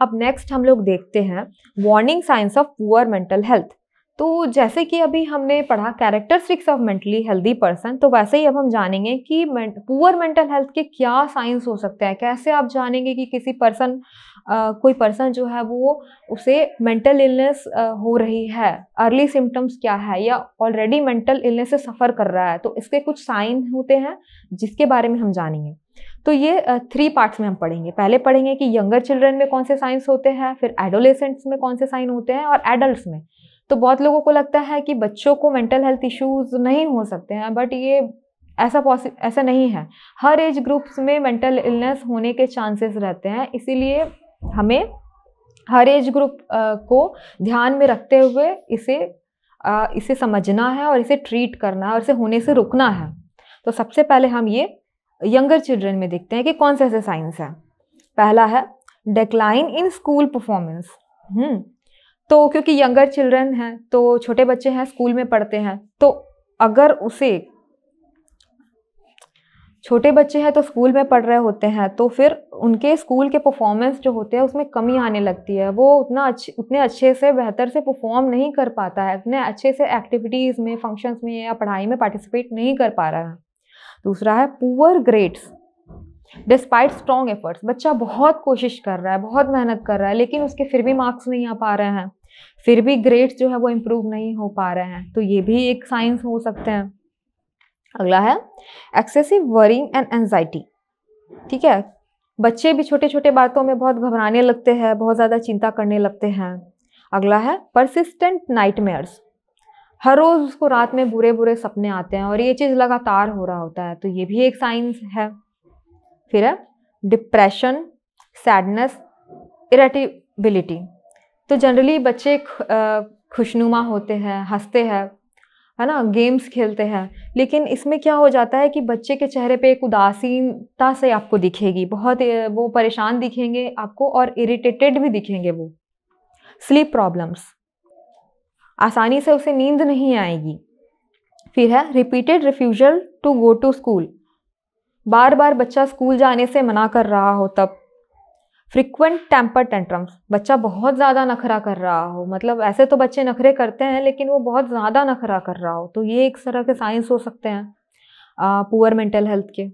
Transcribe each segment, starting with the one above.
अब नेक्स्ट हम लोग देखते हैं warning science of poor mental health. तो जैसे कि अभी हमने पढ़ा characteristics of mentally healthy person, तो वैसे ही अब हम जानेंगे कि पुअर मेंटल हेल्थ के क्या साइंस हो सकते हैं। कैसे आप जानेंगे कि किसी पर्सन कोई पर्सन जो है वो उसे मेंटल इलनेस हो रही है, अर्ली सिम्टम्स क्या है, या ऑलरेडी मेंटल इलनेस से सफ़र कर रहा है। तो इसके कुछ साइन होते हैं जिसके बारे में हम जानेंगे। तो ये 3 पार्ट्स में हम पढ़ेंगे। पहले पढ़ेंगे कि यंगर चिल्ड्रन में कौन से साइंस होते हैं, फिर एडोलेसेंट्स में कौन से साइन होते हैं, और एडल्ट्स में। तो बहुत लोगों को लगता है कि बच्चों को मेंटल हेल्थ इश्यूज नहीं हो सकते हैं, बट ये ऐसा नहीं है। हर एज ग्रुप्स में मेंटल इलनेस होने के चांसेस रहते हैं, इसीलिए हमें हर एज ग्रुप को ध्यान में रखते हुए इसे समझना है और इसे ट्रीट करना है और इसे होने से रुकना है। तो सबसे पहले हम ये यंगर चिल्ड्रन में देखते हैं कि कौन से ऐसे साइंस हैं। पहला है डिक्लाइन इन स्कूल परफॉर्मेंस। तो क्योंकि यंगर चिल्ड्रन हैं, तो छोटे बच्चे हैं, स्कूल में पढ़ते हैं, तो अगर उसे छोटे बच्चे हैं तो स्कूल में पढ़ रहे होते हैं, तो फिर उनके स्कूल के परफॉर्मेंस जो होते हैं उसमें कमी आने लगती है। वो उतने अच्छे से बेहतर से परफॉर्म नहीं कर पाता है, उतने अच्छे से एक्टिविटीज़ में, फंक्शंस में या पढ़ाई में पार्टिसिपेट नहीं कर पा रहा है। दूसरा है poor grades despite strong efforts. बच्चा बहुत कोशिश कर रहा है, बहुत मेहनत कर रहा है, लेकिन उसके फिर भी मार्क्स नहीं आ पा रहे हैं, फिर भी ग्रेड्स जो है वो इम्प्रूव नहीं हो पा रहे हैं। तो ये भी एक साइंस हो सकते हैं। अगला है एक्सेसिव वरिंग एंड एंजाइटी। ठीक है, बच्चे भी छोटे छोटे बातों में बहुत घबराने लगते हैं, बहुत ज़्यादा चिंता करने लगते हैं। अगला है परसिस्टेंट नाइटमेयर्स। हर रोज़ उसको रात में बुरे बुरे सपने आते हैं और ये चीज़ लगातार हो रहा होता है, तो ये भी एक साइंस है। फिर है डिप्रेशन, सैडनेस, इरिटेबिलिटी। तो जनरली बच्चे खुशनुमा होते हैं, हंसते हैं, है ना, गेम्स खेलते हैं, लेकिन इसमें क्या हो जाता है कि बच्चे के चेहरे पे एक उदासीनता से आपको दिखेगी, बहुत वो परेशान दिखेंगे आपको और इरिटेटेड भी दिखेंगे वो। स्लीप प्रॉब्लम्स, आसानी से उसे नींद नहीं आएगी। फिर है repeated refusal to go to school. बार बार बच्चा स्कूल जाने से मना कर रहा हो तब। फ्रिक्वेंट टेम्पर टेंट्रम्स, बच्चा बहुत ज़्यादा नखरा कर रहा हो, मतलब ऐसे तो बच्चे नखरे करते हैं लेकिन वो बहुत ज़्यादा नखरा कर रहा हो, तो ये एक तरह के साइंस हो सकते हैं पुअर मेंटल हेल्थ के।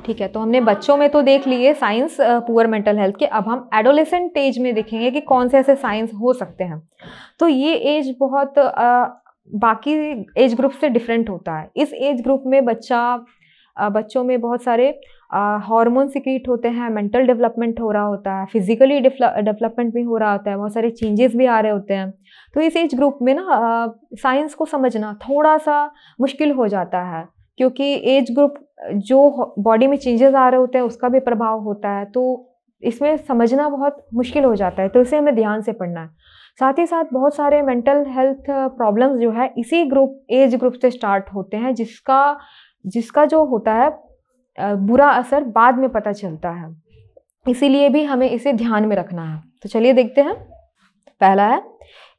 ठीक है, तो हमने बच्चों में तो देख लिए साइंस पुअर मेंटल हेल्थ के। अब हम एडोलेसेंट एज में देखेंगे कि कौन से ऐसे साइंस हो सकते हैं। तो ये एज बहुत बाकी एज ग्रुप से डिफरेंट होता है। इस एज ग्रुप में बच्चों में बहुत सारे हार्मोन सिक्रीट होते हैं, मेंटल डेवलपमेंट हो रहा होता है, फिजिकली डेवलपमेंट भी हो रहा होता है, बहुत सारे चेंजेस भी आ रहे होते हैं। तो इस एज ग्रुप में ना साइंस को समझना थोड़ा सा मुश्किल हो जाता है, क्योंकि एज ग्रुप जो बॉडी में चेंजेस आ रहे होते हैं उसका भी प्रभाव होता है, तो इसमें समझना बहुत मुश्किल हो जाता है। तो इसे हमें ध्यान से पढ़ना है। साथ ही साथ बहुत सारे मेंटल हेल्थ प्रॉब्लम्स जो है इसी एज ग्रुप से स्टार्ट होते हैं, जिसका जो होता है बुरा असर बाद में पता चलता है। इसीलिए भी हमें इसे ध्यान में रखना है। तो चलिए देखते हैं। पहला है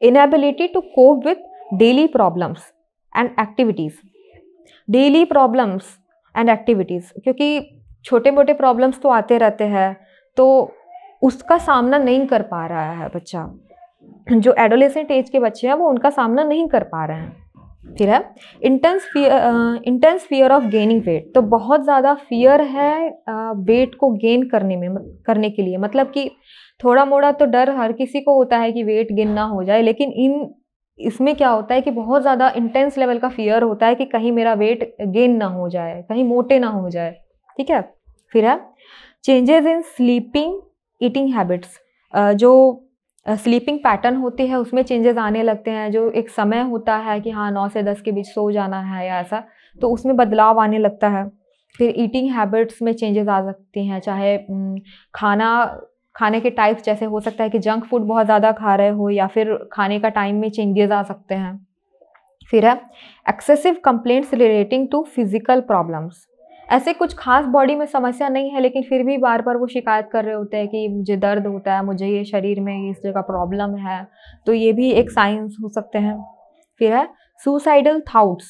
inability to cope with daily problems and activities. Daily problems and activities, क्योंकि छोटे मोटे प्रॉब्लम्स तो आते रहते हैं, तो उसका सामना नहीं कर पा रहा है बच्चा। जो एडोलेसेंट एज के बच्चे हैं वो उनका सामना नहीं कर पा रहे हैं। फिर है intense fear of gaining weight. तो बहुत ज़्यादा फियर है वेट को गेन करने के लिए। मतलब कि थोड़ा मोड़ा तो डर हर किसी को होता है कि वेट गेन ना हो जाए, लेकिन इसमें क्या होता है कि बहुत ज़्यादा इंटेंस लेवल का फियर होता है कि कहीं मेरा वेट गेन ना हो जाए, कहीं मोटे ना हो जाए। ठीक है। फिर है changes in sleeping eating habits. जो स्लीपिंग पैटर्न होती है उसमें चेंजेस आने लगते हैं। जो एक समय होता है कि हाँ 9 से 10 के बीच सो जाना है या ऐसा, तो उसमें बदलाव आने लगता है। फिर ईटिंग हैबिट्स में चेंजेस आ सकती हैं, चाहे खाने के टाइप्स, जैसे हो सकता है कि जंक फूड बहुत ज़्यादा खा रहे हो, या फिर खाने का टाइम में चेंजेस आ सकते हैं। फिर है excessive complaints relating to physical problems. ऐसे कुछ खास बॉडी में समस्या नहीं है, लेकिन फिर भी बार बार वो शिकायत कर रहे होते हैं कि मुझे दर्द होता है, मुझे ये शरीर में इस जगह प्रॉब्लम है, तो ये भी एक साइंस हो सकते हैं। फिर है सुसाइडल थॉट्स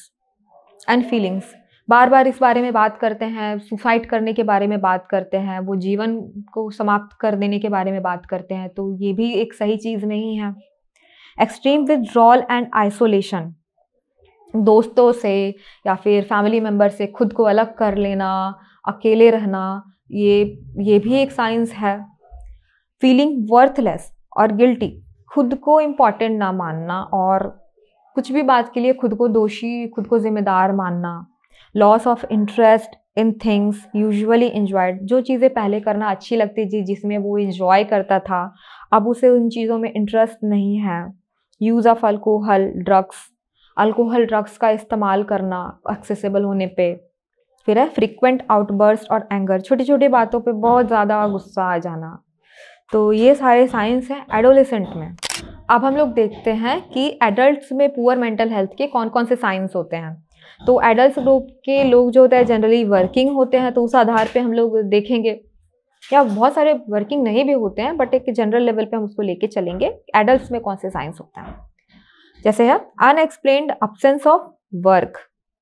एंड फीलिंग्स। बार बार इस बारे में बात करते हैं, सुसाइड करने के बारे में बात करते हैं, वो जीवन को समाप्त कर देने के बारे में बात करते हैं, तो ये भी एक सही चीज़ नहीं है। एक्सट्रीम विथड्रॉल एंड आइसोलेशन, दोस्तों से या फिर फैमिली मेम्बर से खुद को अलग कर लेना, अकेले रहना, ये भी एक साइंस है। फीलिंग वर्थलेस और गिल्टी, खुद को इम्पॉर्टेंट ना मानना और कुछ भी बात के लिए खुद को दोषी, खुद को जिम्मेदार मानना। Loss of interest in things usually enjoyed, जो चीज़ें पहले करना अच्छी लगती थी, जिसमें वो इंजॉय करता था, अब उसे उन चीज़ों में इंटरेस्ट नहीं है। Use of alcohol drugs, alcohol drugs का इस्तेमाल करना एक्सेसिबल होने पे। फिर है फ्रीक्वेंट आउटबर्स्ट और एंगर, छोटी छोटी बातों पे बहुत ज़्यादा गुस्सा आ जाना। तो ये सारे साइंस हैं एडोलेसेंट में। अब हम लोग देखते हैं कि एडल्ट्स में पुअर मेंटल हेल्थ के कौन कौन से साइंस होते हैं। तो एडल्ट ग्रुप के लोग जो होते हैं जनरली वर्किंग होते हैं, तो उस आधार पे हम लोग देखेंगे, या बहुत सारे वर्किंग नहीं भी होते हैं, बट एक जनरल लेवल पे हम उसको लेके चलेंगे। एडल्ट्स में कौन से साइंस होते हैं, जैसे है unexplained absence of work,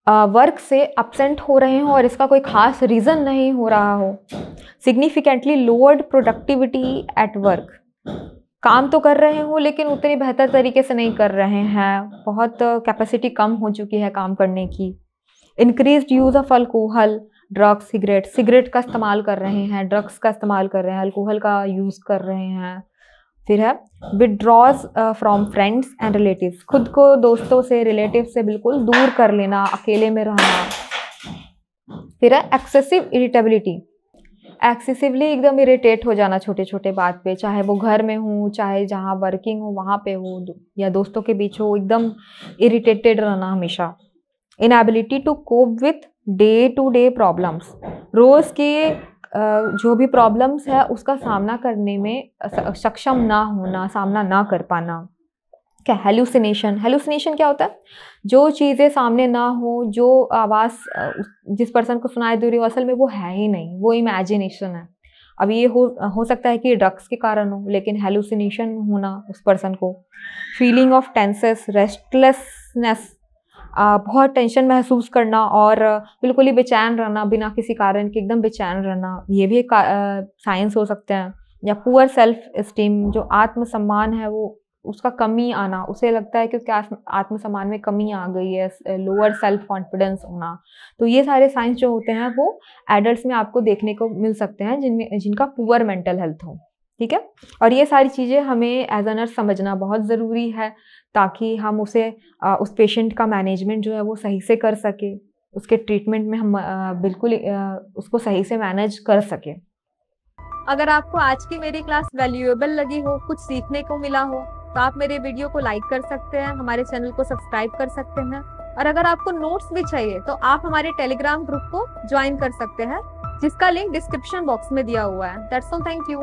work से अपसेंट हो रहे हो और इसका कोई खास रीज़न नहीं हो रहा हो। Significantly lowered productivity at work, काम तो कर रहे हो लेकिन उतनी बेहतर तरीके से नहीं कर रहे हैं, बहुत कैपेसिटी कम हो चुकी है काम करने की। Increased use of alcohol drugs cigarette, cigarette का इस्तेमाल कर रहे हैं, ड्रग्स का इस्तेमाल कर रहे हैं, अल्कोहल का यूज़ कर रहे हैं। फिर है withdraws from friends and relatives, खुद को दोस्तों से, रिलेटिव से बिल्कुल दूर कर लेना, अकेले में रहना। फिर है एक्सेसिव इरिटेबिलिटी, एक्सेसिवली एकदम इरिटेट हो जाना छोटे छोटे बात पे, चाहे वो घर में हो, चाहे जहाँ वर्किंग हो वहाँ पे हो, या दोस्तों के बीच हो, एकदम इरिटेटेड रहना हमेशा। Inability to cope with day to day problems, रोज़ के जो भी प्रॉब्लम्स है उसका सामना करने में सक्षम ना होना, सामना ना कर पाना। क्या हेलुसिनेशन, हेलुसिनेशन क्या होता है, जो चीज़ें सामने ना हो, जो आवाज़ जिस पर्सन को सुनाई दे रही हो असल में वो है ही नहीं, वो इमेजिनेशन है। अब ये हो सकता है कि ड्रग्स के कारण हो, लेकिन हेलुसिनेशन होना उस पर्सन को। फीलिंग ऑफ टेंसेस रेस्टलेसनेस, बहुत टेंशन महसूस करना और बिल्कुल ही बेचैन रहना, बिना किसी कारण के एकदम बेचैन रहना, ये भी एक साइंस हो सकते हैं। या पुअर सेल्फ एस्टीम, जो आत्मसम्मान है वो उसका कमी आना, उसे लगता है कि उसके आत्मसम्मान में कमी आ गई है, लोअर सेल्फ कॉन्फिडेंस होना। तो ये सारे साइंस जो होते हैं वो एडल्ट्स में आपको देखने को मिल सकते हैं जिनका पुअर मेंटल हेल्थ हो। ठीक है, और ये सारी चीज़ें हमें एज अ नर्स समझना बहुत ज़रूरी है, ताकि हम उसे उस पेशेंट का मैनेजमेंट जो है वो सही से कर सके, उसके ट्रीटमेंट में हम बिल्कुल उसको सही से मैनेज कर सके। अगर आपको आज की मेरी क्लास वैल्यूएबल लगी हो, कुछ सीखने को मिला हो, तो आप मेरे वीडियो को लाइक कर सकते हैं, हमारे चैनल को सब्सक्राइब कर सकते हैं, और अगर आपको नोट्स भी चाहिए तो आप हमारे टेलीग्राम ग्रुप को ज्वाइन कर सकते हैं, जिसका लिंक डिस्क्रिप्शन बॉक्स में दिया हुआ है। That's all, thank you.